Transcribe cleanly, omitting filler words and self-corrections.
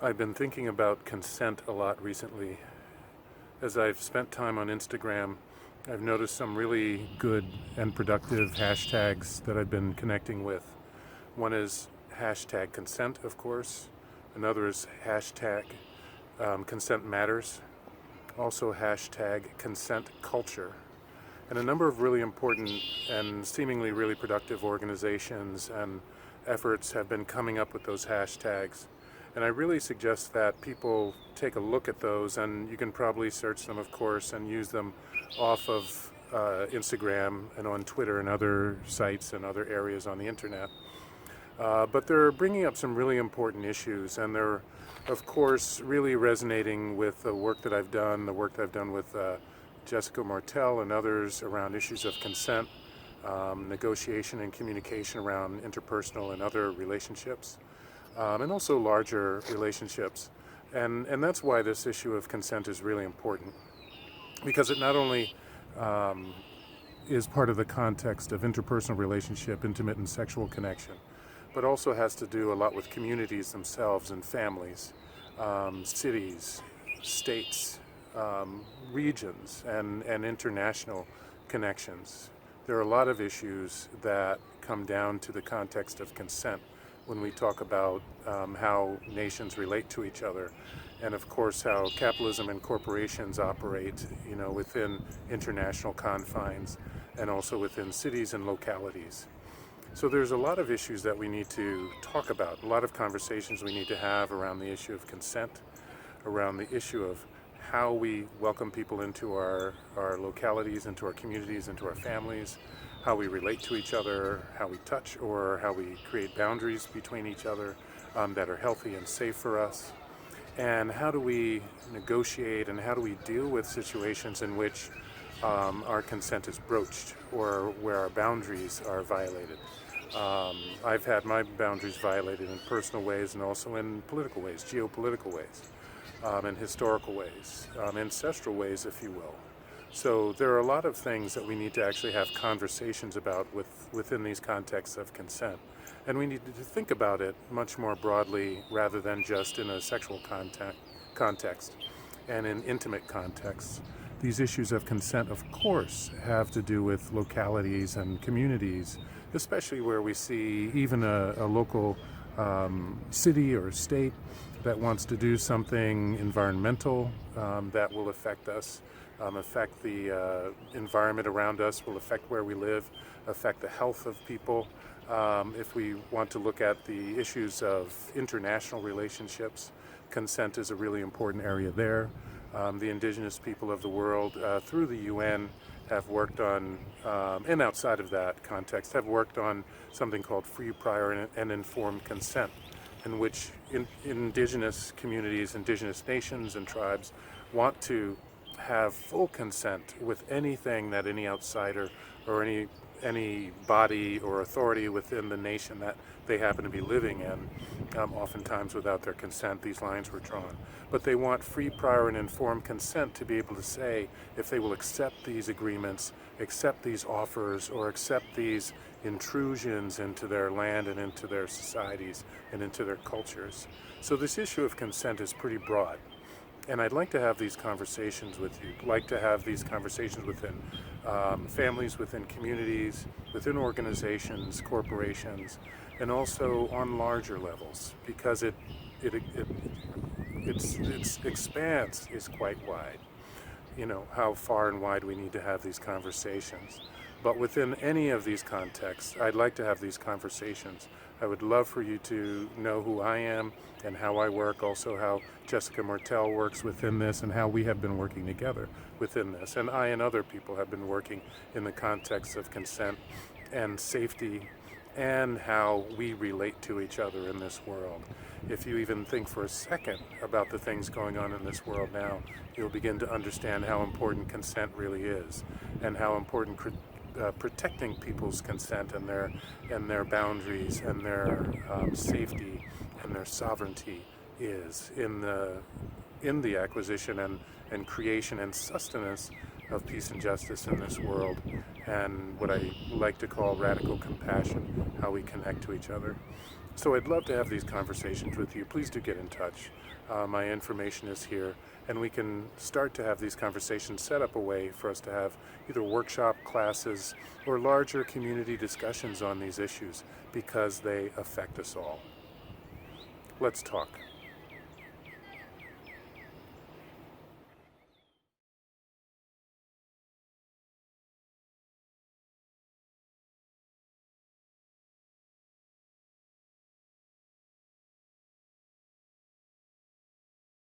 I've been thinking about consent a lot recently. As I've spent time on Instagram, I've noticed some really good and productive hashtags that I've been connecting with. One is hashtag consent, of course. Another is hashtag consent matters. Also hashtag consent culture. And a number of really important and seemingly really productive organizations and efforts have been coming up with those hashtags. And I really suggest that people take a look at those, and you can probably search them, of course, and use them off of Instagram and on Twitter and other sites and other areas on the internet. But they're bringing up some really important issues, and they're, of course, really resonating with the work that I've done, the work that I've done with Jessica Martell and others around issues of consent, negotiation and communication around interpersonal and other relationships, and also larger relationships. And that's why this issue of consent is really important, because it not only is part of the context of interpersonal relationship, intimate and sexual connection, but also has to do a lot with communities themselves and families, cities, states, regions, and international connections. There are a lot of issues that come down to the context of consent when we talk about how nations relate to each other, and of course how capitalism and corporations operate, within international confines and also within cities and localities. So there's a lot of issues that we need to talk about, a lot of conversations we need to have around the issue of consent, around the issue of how we welcome people into our localities, into our communities, into our families, how we relate to each other, how we touch, or how we create boundaries between each other that are healthy and safe for us. And how do we negotiate and how do we deal with situations in which our consent is broached or where our boundaries are violated. I've had my boundaries violated in personal ways and also in political ways, geopolitical ways, and historical ways, ancestral ways, if you will. So there are a lot of things that we need to actually have conversations about within these contexts of consent. And we need to think about it much more broadly rather than just in a sexual context and in intimate contexts. These issues of consent, of course, have to do with localities and communities, especially where we see even a local city or state that wants to do something environmental that will affect us, affect the environment around us, will affect where we live, affect the health of people. If we want to look at the issues of international relationships, consent is a really important area there. The indigenous people of the world, through the UN, have worked on, and outside of that context, have worked on something called free, prior, and informed consent, in which indigenous communities, indigenous nations and tribes want to have full consent with anything that any outsider or any body or authority within the nation that they happen to be living in, oftentimes without their consent, these lines were drawn. But they want free, prior, and informed consent to be able to say if they will accept these agreements, accept these offers, or accept these intrusions into their land and into their societies and into their cultures. So this issue of consent is pretty broad. And I'd like to have these conversations with you, like to have these conversations within families, within communities, within organizations, corporations, and also on larger levels, because its expanse is quite wide. How far and wide we need to have these conversations. But within any of these contexts, I'd like to have these conversations. I would love for you to know who I am and how I work, also how Jessica Martell works within this and how we have been working together within this. And I and other people have been working in the context of consent and safety and how we relate to each other in this world. If you even think for a second about the things going on in this world now, you'll begin to understand how important consent really is and how important protecting people's consent and their boundaries and their safety and their sovereignty is in the acquisition and creation and sustenance of peace and justice in this world, and what I like to call radical compassion, how we connect to each other. So I'd love to have these conversations with you. Please do get in touch. My information is here, and we can start to have these conversations, set up a way for us to have either workshop classes or larger community discussions on these issues because they affect us all. Let's talk.